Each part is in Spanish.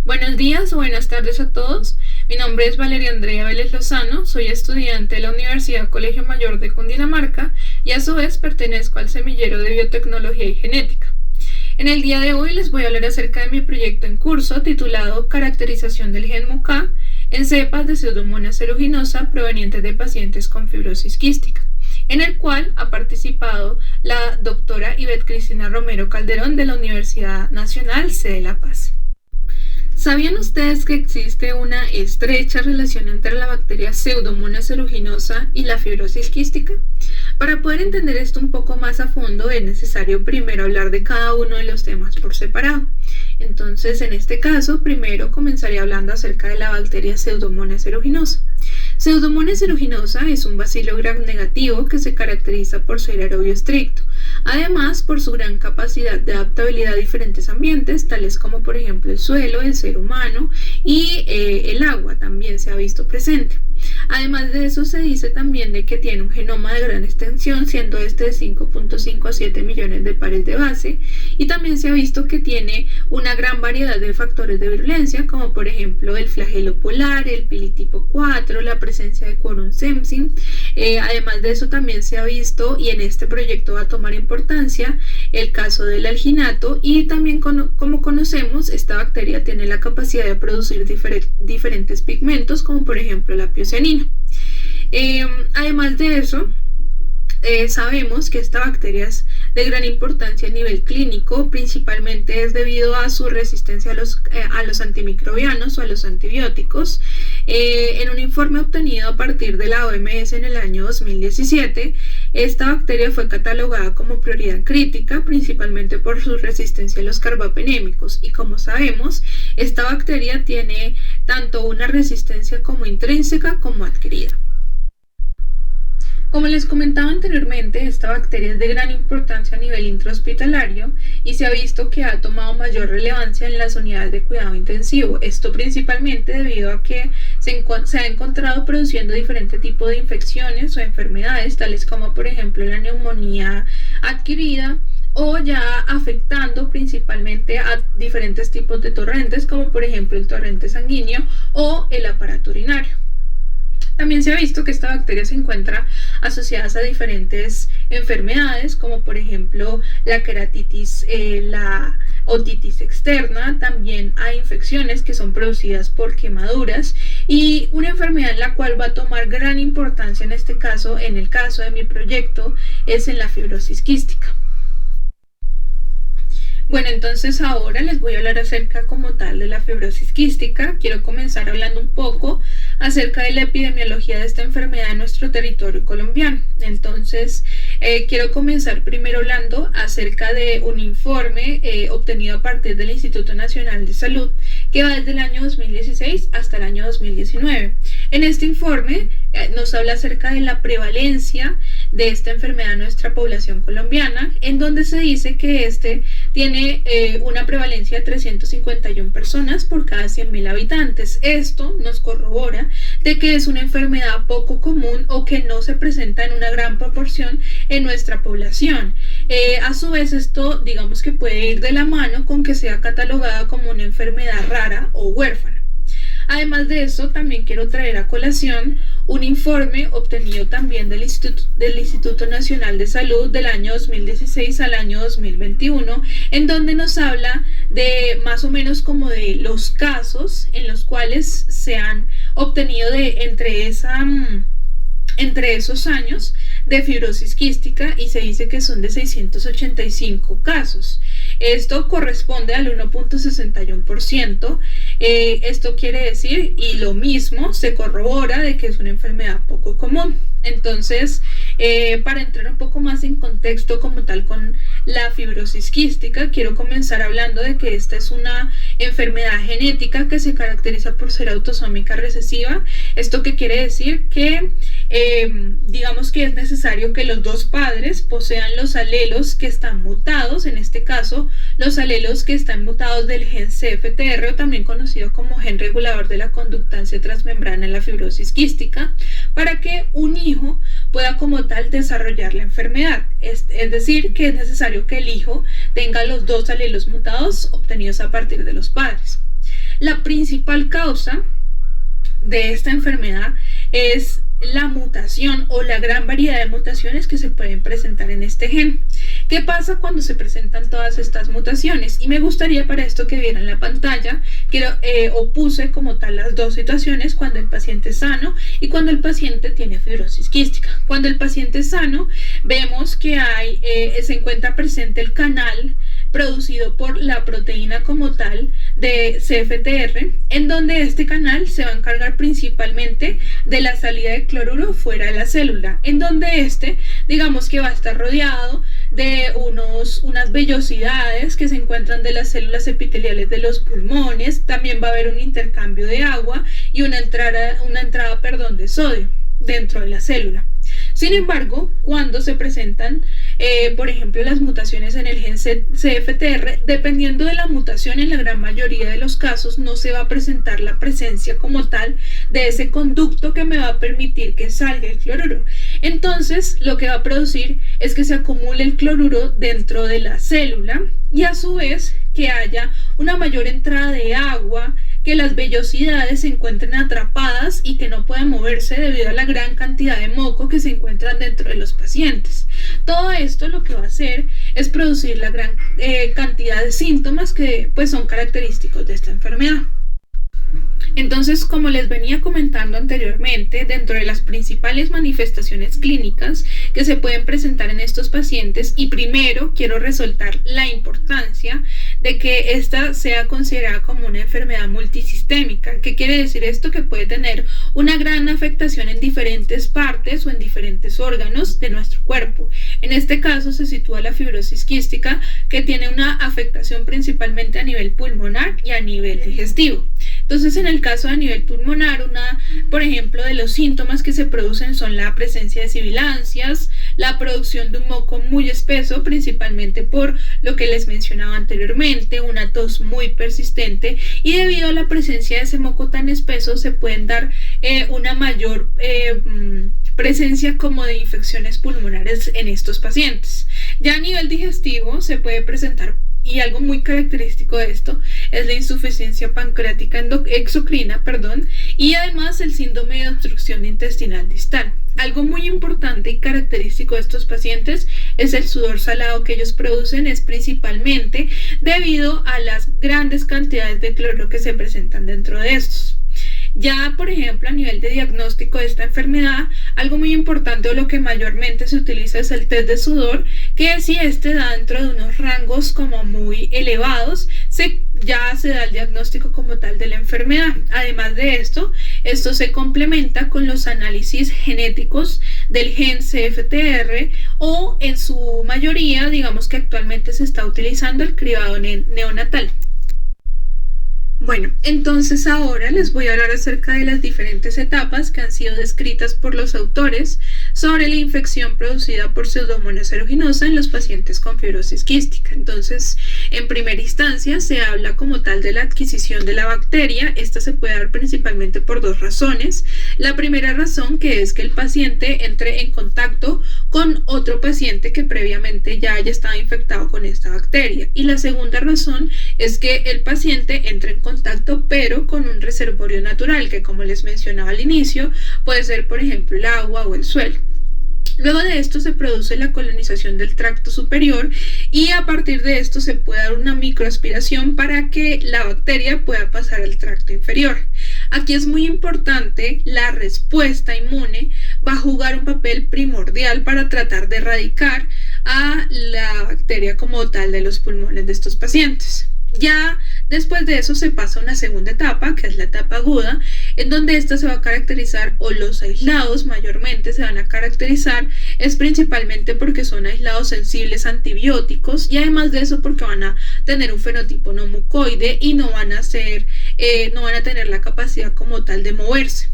Buenos días o buenas tardes a todos. Mi nombre es Valeria Andrea Vélez Lozano, soy estudiante de la Universidad Colegio Mayor de Cundinamarca y a su vez pertenezco al semillero de biotecnología y genética. En el día de hoy les voy a hablar acerca de mi proyecto en curso titulado Caracterización del gen MUCA en cepas de Pseudomonas aeruginosa provenientes de pacientes con fibrosis quística, en el cual ha participado la doctora Ivette Cristina Romero Calderón de la Universidad Nacional C de La Paz. ¿Sabían ustedes que existe una estrecha relación entre la bacteria Pseudomonas aeruginosa y la fibrosis quística? Para poder entender esto un poco más a fondo es necesario primero hablar de cada uno de los temas por separado. Entonces, en este caso, primero comenzaré hablando acerca de la bacteria Pseudomonas aeruginosa. Pseudomonas aeruginosa es un bacilo gram negativo que se caracteriza por ser aerobio estricto, además por su gran capacidad de adaptabilidad a diferentes ambientes, tales como por ejemplo el suelo, el ser humano y el agua también se ha visto presente. Además de eso se dice también de que tiene un genoma de gran extensión, siendo este de 5.5 a 7 millones de pares de base, y también se ha visto que tiene una gran variedad de factores de virulencia, como por ejemplo el flagelo polar, el pili tipo 4, la presencia de quorum sensing. Además de eso también se ha visto, y en este proyecto va a tomar importancia, el caso del alginato, y también como conocemos, esta bacteria tiene la capacidad de producir diferentes pigmentos, como por ejemplo la piosina. Además de eso, sabemos que esta bacteria es de gran importancia a nivel clínico, principalmente es debido a su resistencia a los antimicrobianos o a los antibióticos. En un informe obtenido a partir de la OMS en el año 2017, esta bacteria fue catalogada como prioridad crítica, principalmente por su resistencia a los carbapenémicos. Y como sabemos, esta bacteria tiene tanto una resistencia como intrínseca como adquirida. Como les comentaba anteriormente, esta bacteria es de gran importancia a nivel intrahospitalario y se ha visto que ha tomado mayor relevancia en las unidades de cuidado intensivo. Esto principalmente debido a que se ha encontrado produciendo diferentes tipos de infecciones o enfermedades, tales como por ejemplo la neumonía adquirida, o ya afectando principalmente a diferentes tipos de torrentes, como por ejemplo el torrente sanguíneo o el aparato urinario. También se ha visto que esta bacteria se encuentra asociada a diferentes enfermedades, como por ejemplo la queratitis, la otitis externa. También hay infecciones que son producidas por quemaduras, y una enfermedad en la cual va a tomar gran importancia en este caso, en el caso de mi proyecto, es en la fibrosis quística. Bueno, entonces ahora les voy a hablar acerca como tal de la fibrosis quística. Quiero comenzar hablando un poco acerca de la epidemiología de esta enfermedad en nuestro territorio colombiano. Entonces, quiero comenzar primero hablando acerca de un informe obtenido a partir del Instituto Nacional de Salud, que va desde el año 2016 hasta el año 2019. En este informe nos habla acerca de la prevalencia de esta enfermedad en nuestra población colombiana, en donde se dice que tiene una prevalencia de 351 personas por cada 100.000 habitantes. Esto nos corrobora de que es una enfermedad poco común o que no se presenta en una gran proporción en nuestra población. A su vez, esto digamos que puede ir de la mano con que sea catalogada como una enfermedad rara o huérfana. Además de eso, también quiero traer a colación un informe obtenido también del Instituto Nacional de Salud del año 2016 al año 2021, en donde nos habla de más o menos como de los casos en los cuales se han obtenido entre esos años de fibrosis quística, y se dice que son de 685 casos. Esto corresponde al 1.61%. Esto quiere decir, y lo mismo se corrobora, de que es una enfermedad poco común. Entonces, para entrar un poco más en contexto como tal con la fibrosis quística, quiero comenzar hablando de que esta es una enfermedad genética que se caracteriza por ser autosómica recesiva. ¿Esto qué quiere decir? Que digamos que es necesario que los dos padres posean los alelos que están mutados, en este caso los alelos que están mutados del gen CFTR, o también conocido como gen regulador de la conductancia transmembrana en la fibrosis quística, para que un hijo pueda como tal desarrollar la enfermedad. Es decir, que es necesario que el hijo tenga los dos alelos mutados obtenidos a partir de los padres. La principal causa de esta enfermedad es la mutación o la gran variedad de mutaciones que se pueden presentar en este gen. ¿Qué pasa cuando se presentan todas estas mutaciones? Y me gustaría para esto que vieran la pantalla, puse como tal las dos situaciones, cuando el paciente es sano y cuando el paciente tiene fibrosis quística. Cuando el paciente es sano, vemos que se encuentra presente el canal producido por la proteína como tal de CFTR, en donde este canal se va a encargar principalmente de la salida de cloruro fuera de la célula, en donde digamos que va a estar rodeado de unas vellosidades que se encuentran de las células epiteliales de los pulmones. También va a haber un intercambio de agua y una entrada de sodio dentro de la célula. Sin embargo, cuando se presentan, por ejemplo, las mutaciones en el gen CFTR, dependiendo de la mutación, en la gran mayoría de los casos no se va a presentar la presencia como tal de ese conducto que me va a permitir que salga el cloruro. Entonces, lo que va a producir es que se acumule el cloruro dentro de la célula y a su vez que haya una mayor entrada de agua, que las vellosidades se encuentren atrapadas y que no puedan moverse debido a la gran cantidad de moco que se encuentran dentro de los pacientes. Todo esto lo que va a hacer es producir la gran cantidad de síntomas que pues son característicos de esta enfermedad. Entonces, como les venía comentando anteriormente, dentro de las principales manifestaciones clínicas que se pueden presentar en estos pacientes, y primero quiero resaltar la importancia de que esta sea considerada como una enfermedad multisistémica. ¿Qué quiere decir esto? Que puede tener una gran afectación en diferentes partes o en diferentes órganos de nuestro cuerpo. En este caso se sitúa la fibrosis quística, que tiene una afectación principalmente a nivel pulmonar y a nivel digestivo. Entonces, en el caso a nivel pulmonar, por ejemplo, de los síntomas que se producen son la presencia de sibilancias, la producción de un moco muy espeso, principalmente por lo que les mencionaba anteriormente, una tos muy persistente, y debido a la presencia de ese moco tan espeso se pueden dar una mayor presencia como de infecciones pulmonares en estos pacientes. Ya a nivel digestivo se puede presentar, y algo muy característico de esto es la insuficiencia pancreática exocrina, y además el síndrome de obstrucción intestinal distal. Algo muy importante y característico de estos pacientes es el sudor salado que ellos producen, es principalmente debido a las grandes cantidades de cloruro que se presentan dentro de estos. Ya, por ejemplo, a nivel de diagnóstico de esta enfermedad, algo muy importante o lo que mayormente se utiliza es el test de sudor, que si da dentro de unos rangos como muy elevados, ya se da el diagnóstico como tal de la enfermedad. Además de esto se complementa con los análisis genéticos del gen CFTR, o en su mayoría, digamos que actualmente se está utilizando el cribado neonatal. Bueno, entonces ahora les voy a hablar acerca de las diferentes etapas que han sido descritas por los autores sobre la infección producida por Pseudomonas aeruginosa en los pacientes con fibrosis quística. Entonces, en primera instancia se habla como tal de la adquisición de la bacteria. Esta se puede dar principalmente por dos razones. La primera razón, que es que el paciente entre en contacto con otro paciente que previamente ya haya estado infectado con esta bacteria. Y la segunda razón es que el paciente entre en contacto pero con un reservorio natural, que como les mencionaba al inicio, puede ser por ejemplo el agua o el suelo. Luego de esto se produce la colonización del tracto superior, y a partir de esto se puede dar una microaspiración para que la bacteria pueda pasar al tracto inferior. Aquí es muy importante, la respuesta inmune va a jugar un papel primordial para tratar de erradicar a la bacteria como tal de los pulmones de estos pacientes. Ya después de eso se pasa a una segunda etapa, que es la etapa aguda, en donde esta se va a caracterizar, o los aislados mayormente se van a caracterizar, es principalmente porque son aislados sensibles a antibióticos, y además de eso porque van a tener un fenotipo no mucoide y no van a tener la capacidad como tal de moverse.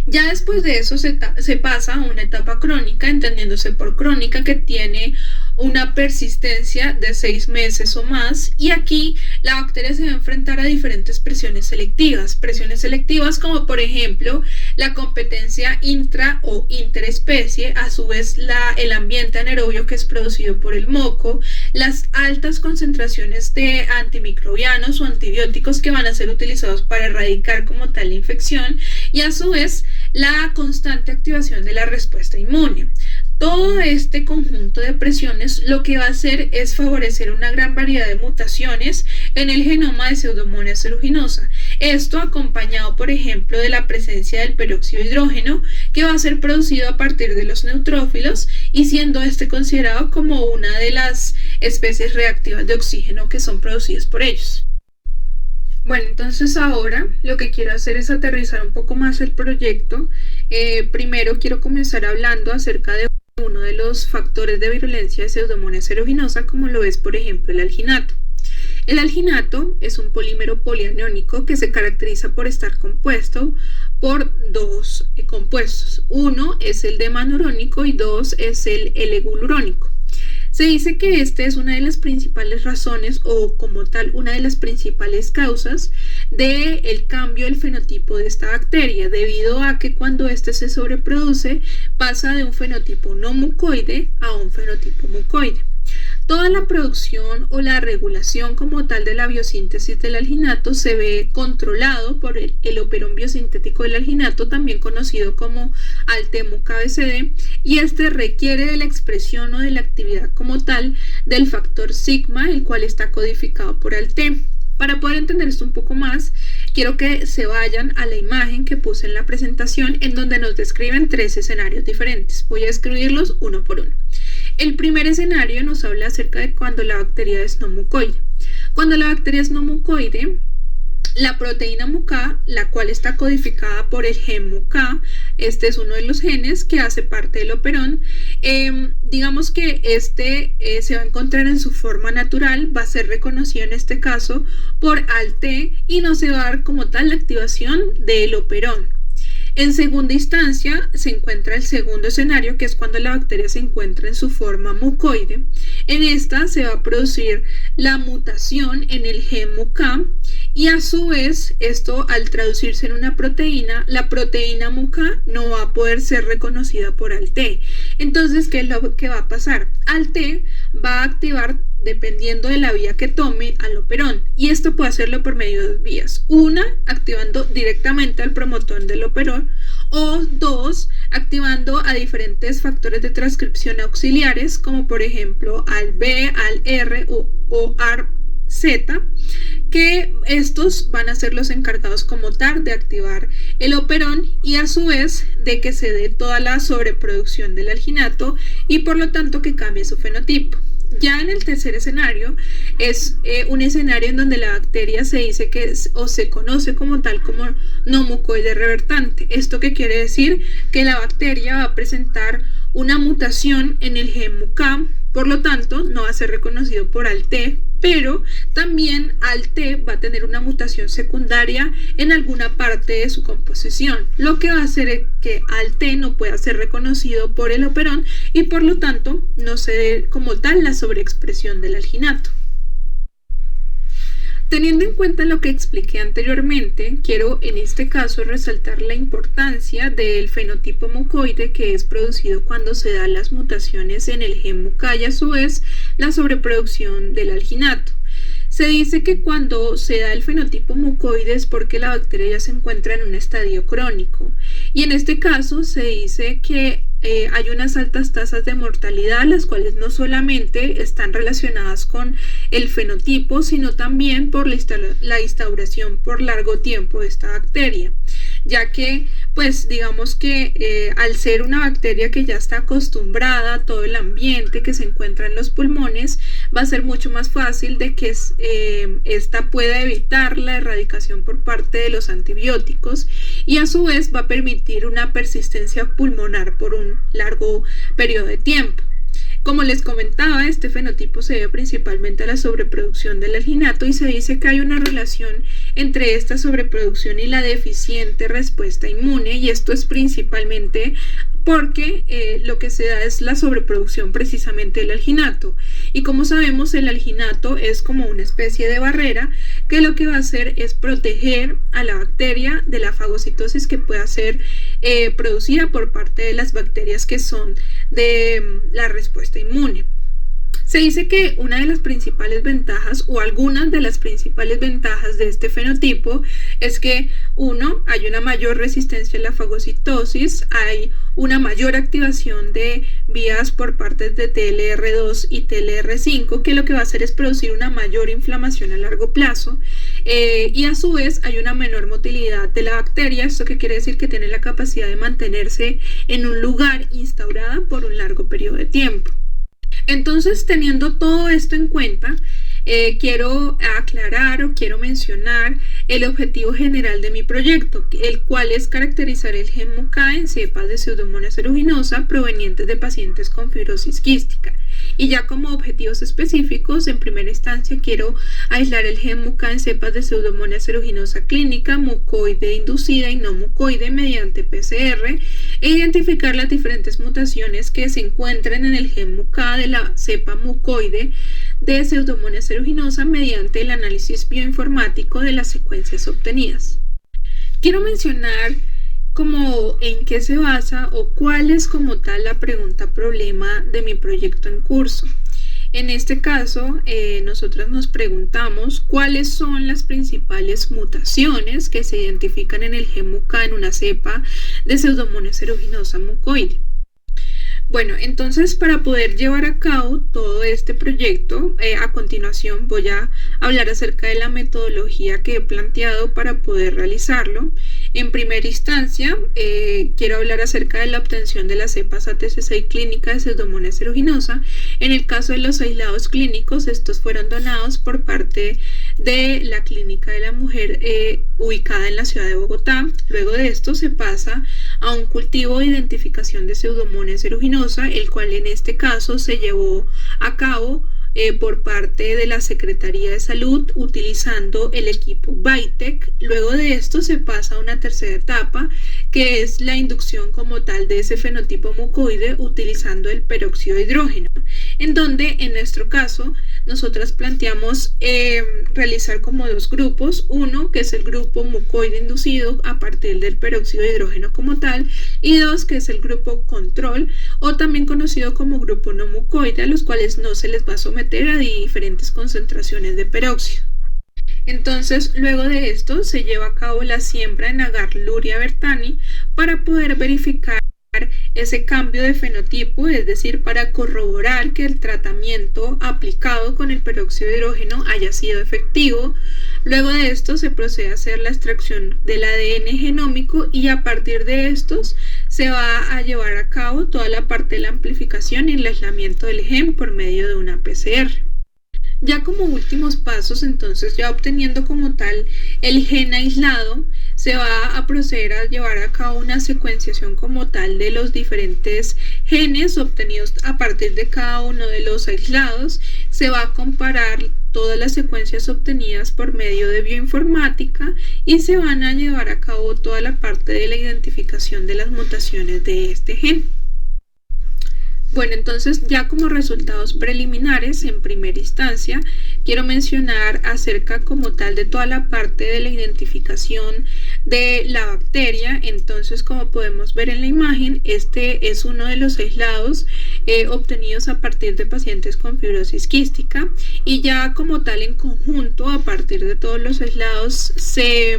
Ya después de eso se pasa a una etapa crónica, entendiéndose por crónica que tiene una persistencia de 6 meses o más, y aquí la bacteria se va a enfrentar a diferentes presiones selectivas como por ejemplo la competencia intra o interespecie, a su vez el ambiente anaerobio que es producido por el moco, las altas concentraciones de antimicrobianos o antibióticos que van a ser utilizados para erradicar como tal la infección, y a su vez la constante activación de la respuesta inmune. Todo este conjunto de presiones lo que va a hacer es favorecer una gran variedad de mutaciones en el genoma de Pseudomonas aeruginosa. Esto acompañado, por ejemplo, de la presencia del peróxido de hidrógeno, que va a ser producido a partir de los neutrófilos y siendo este considerado como una de las especies reactivas de oxígeno que son producidas por ellos. Bueno, entonces ahora lo que quiero hacer es aterrizar un poco más el proyecto. Primero quiero comenzar hablando acerca de uno de los factores de virulencia de Pseudomonas aeruginosa, como lo es por ejemplo el alginato. El alginato es un polímero polianiónico que se caracteriza por estar compuesto por dos compuestos. Uno es el demanurónico y dos es el L-glurónico. Se dice que este es una de las principales razones o como tal una de las principales causas del cambio del fenotipo de esta bacteria, debido a que cuando este se sobreproduce pasa de un fenotipo no mucoide a un fenotipo mucoide. Toda la producción o la regulación como tal de la biosíntesis del alginato se ve controlado por el operón biosintético del alginato, también conocido como ALT-MUC-ABCD, y este requiere de la expresión o de la actividad como tal del factor sigma, el cual está codificado por ALT. Para poder entender esto un poco más, quiero que se vayan a la imagen que puse en la presentación, en donde nos describen 3 escenarios diferentes. Voy a describirlos uno por uno. El primer escenario nos habla acerca de cuando la bacteria es no mucoide. Cuando la bacteria es no mucoide, la proteína MUCA, la cual está codificada por el gen MUCA, este es uno de los genes que hace parte del operón, digamos que este se va a encontrar en su forma natural, va a ser reconocido en este caso por ALT y no se va a dar como tal la activación del operón. En segunda instancia se encuentra el segundo escenario, que es cuando la bacteria se encuentra en su forma mucoide. En esta se va a producir la mutación en el gen MUCA y a su vez esto, al traducirse en una proteína, la proteína MUCA no va a poder ser reconocida por ALT. Entonces, ¿qué es lo que va a pasar? ALT va a activar, dependiendo de la vía que tome, al operón, y esto puede hacerlo por medio de 2 vías: una, activando directamente al promotor del operón, o 2, activando a diferentes factores de transcripción auxiliares, como por ejemplo al B, al R o al Z, que estos van a ser los encargados como tal de activar el operón y a su vez de que se dé toda la sobreproducción del alginato y por lo tanto que cambie su fenotipo. Ya en el tercer escenario es un escenario en donde la bacteria se dice que o se conoce como tal como no mucoide revertante. ¿Esto qué quiere decir? Que la bacteria va a presentar una mutación en el gen MUCA, por lo tanto no va a ser reconocido por ALT, pero también ALT va a tener una mutación secundaria en alguna parte de su composición, lo que va a hacer que ALT no pueda ser reconocido por el operón y por lo tanto no se dé como tal la sobreexpresión del alginato. Teniendo en cuenta lo que expliqué anteriormente, quiero en este caso resaltar la importancia del fenotipo mucoide que es producido cuando se dan las mutaciones en el gen MUCA y a su vez la sobreproducción del alginato. Se dice que cuando se da el fenotipo mucoide es porque la bacteria ya se encuentra en un estadio crónico y en este caso se dice que hay unas altas tasas de mortalidad, las cuales no solamente están relacionadas con el fenotipo, sino también por la instauración por largo tiempo de esta bacteria, ya que pues digamos que al ser una bacteria que ya está acostumbrada a todo el ambiente que se encuentra en los pulmones, va a ser mucho más fácil de que esta pueda evitar la erradicación por parte de los antibióticos y a su vez va a permitir una persistencia pulmonar por un largo periodo de tiempo. Como les comentaba, este fenotipo se debe principalmente a la sobreproducción del alginato y se dice que hay una relación entre esta sobreproducción y la deficiente respuesta inmune, y esto es principalmente porque lo que se da es la sobreproducción precisamente del alginato. Y como sabemos, el alginato es como una especie de barrera que lo que va a hacer es proteger a la bacteria de la fagocitosis que pueda ser producida por parte de las bacterias que son de la respuesta inmune. Se dice que una de las principales ventajas o algunas de las principales ventajas de este fenotipo es que, uno, hay una mayor resistencia a la fagocitosis, hay una mayor activación de vías por parte de TLR2 y TLR5, que lo que va a hacer es producir una mayor inflamación a largo plazo, y a su vez hay una menor motilidad de la bacteria. Esto que quiere decir que tiene la capacidad de mantenerse en un lugar instaurada por un largo periodo de tiempo. Entonces, teniendo todo esto en cuenta, quiero aclarar o quiero mencionar el objetivo general de mi proyecto, el cual es caracterizar el gen MUCA en cepas de Pseudomonas aeruginosa provenientes de pacientes con fibrosis quística. Y ya como objetivos específicos, en primera instancia quiero aislar el gen MUCA en cepas de Pseudomonas aeruginosa clínica, mucoide inducida y no mucoide mediante PCR, e identificar las diferentes mutaciones que se encuentran en el gen MUCA de la cepa mucoide de Pseudomonas aeruginosa mediante el análisis bioinformático de las secuencias obtenidas. Quiero mencionar como en qué se basa o cuál es como tal la pregunta problema de mi proyecto en curso. En este caso, nosotros nos preguntamos cuáles son las principales mutaciones que se identifican en el gen MUCA en una cepa de Pseudomonas aeruginosa mucoide. Bueno, entonces para poder llevar a cabo todo este proyecto, a continuación voy a hablar acerca de la metodología que he planteado para poder realizarlo. En primera instancia, quiero hablar acerca de la obtención de las cepas ATC6 clínica de Pseudomonas aeruginosa. En el caso de los aislados clínicos, estos fueron donados por parte de la Clínica de la Mujer ubicada en la ciudad de Bogotá. Luego de esto se pasa a un cultivo de identificación de Pseudomonas aeruginosa, el cual en este caso se llevó a cabo por parte de la Secretaría de Salud utilizando el equipo Vitec. Luego de esto se pasa a una tercera etapa, que es la inducción como tal de ese fenotipo mucoide utilizando el peróxido de hidrógeno, en donde en nuestro caso nosotras planteamos realizar como dos grupos: uno que es el grupo mucoide inducido a partir del peróxido de hidrógeno como tal, y dos que es el grupo control, o también conocido como grupo no mucoide, a los cuales no se les va a someter a diferentes concentraciones de peróxido. Entonces, luego de esto se lleva a cabo la siembra en agar Luria bertani para poder verificar ese cambio de fenotipo, es decir, para corroborar que el tratamiento aplicado con el peróxido de hidrógeno haya sido efectivo. Luego de esto se procede a hacer la extracción del ADN genómico y a partir de estos se va a llevar a cabo toda la parte de la amplificación y el aislamiento del gen por medio de una PCR. Ya como últimos pasos, entonces, ya obteniendo como tal el gen aislado, se va a proceder a llevar a cabo una secuenciación como tal de los diferentes genes obtenidos a partir de cada uno de los aislados. Se va a comparar todas las secuencias obtenidas por medio de bioinformática y se van a llevar a cabo toda la parte de la identificación de las mutaciones de este gen. Bueno, entonces ya como resultados preliminares, en primera instancia, quiero mencionar acerca como tal de toda la parte de la identificación de la bacteria. Entonces, como podemos ver en la imagen, este es uno de los aislados obtenidos a partir de pacientes con fibrosis quística, y ya como tal en conjunto, a partir de todos los aislados, se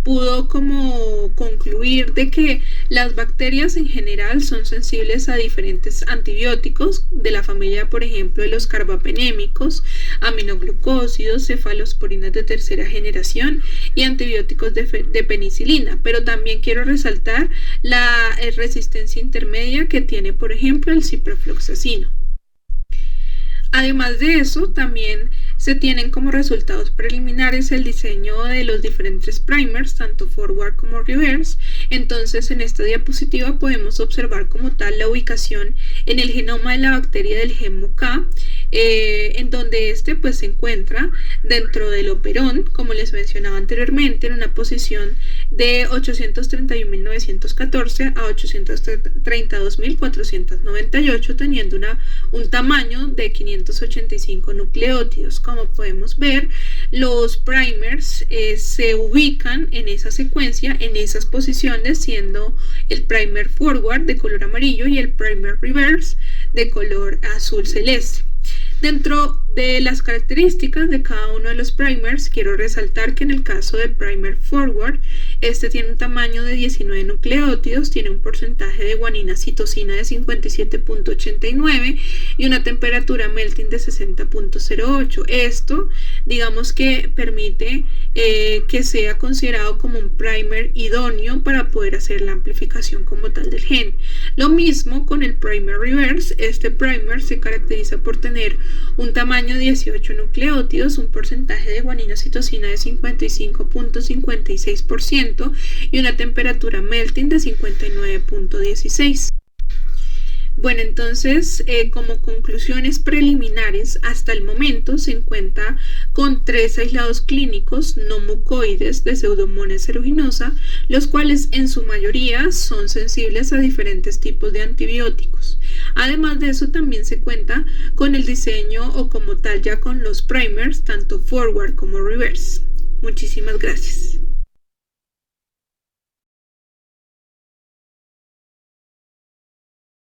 pudo como concluir de que las bacterias en general son sensibles a diferentes antibióticos de la familia, por ejemplo, de los carbapenémicos, aminoglucósidos, cefalosporinas de tercera generación y antibióticos de penicilina. Pero también quiero resaltar la resistencia intermedia que tiene, por ejemplo, el ciprofloxacino. Además de eso, también se tienen como resultados preliminares el diseño de los diferentes primers, tanto forward como reverse. Entonces, en esta diapositiva podemos observar como tal la ubicación en el genoma de la bacteria del gen MUCA, en donde este pues se encuentra dentro del operón, como les mencionaba anteriormente, en una posición de 831.914 a 832.498, teniendo un tamaño de 585 nucleótidos. Como podemos ver, los primers se ubican en esa secuencia, en esas posiciones, siendo el primer forward de color amarillo y el primer reverse de color azul celeste. Dentro de las características de cada uno de los primers, quiero resaltar que en el caso del primer forward, este tiene un tamaño de 19 nucleótidos, tiene un porcentaje de guanina-citosina de 57.89 y una temperatura melting de 60.08. Esto, digamos que permite que sea considerado como un primer idóneo para poder hacer la amplificación como tal del gen. Lo mismo con el primer reverse. Este primer se caracteriza por tener un tamaño de 18 nucleótidos, un porcentaje de guanina-citosina de 55.56% y una temperatura melting de 59.16. Bueno, entonces, como conclusiones preliminares, hasta el momento se cuenta con 3 aislados clínicos no mucoides de Pseudomonas aeruginosa, los cuales en su mayoría son sensibles a diferentes tipos de antibióticos. Además de eso, también se cuenta con el diseño o como tal ya con los primers, tanto forward como reverse. Muchísimas gracias.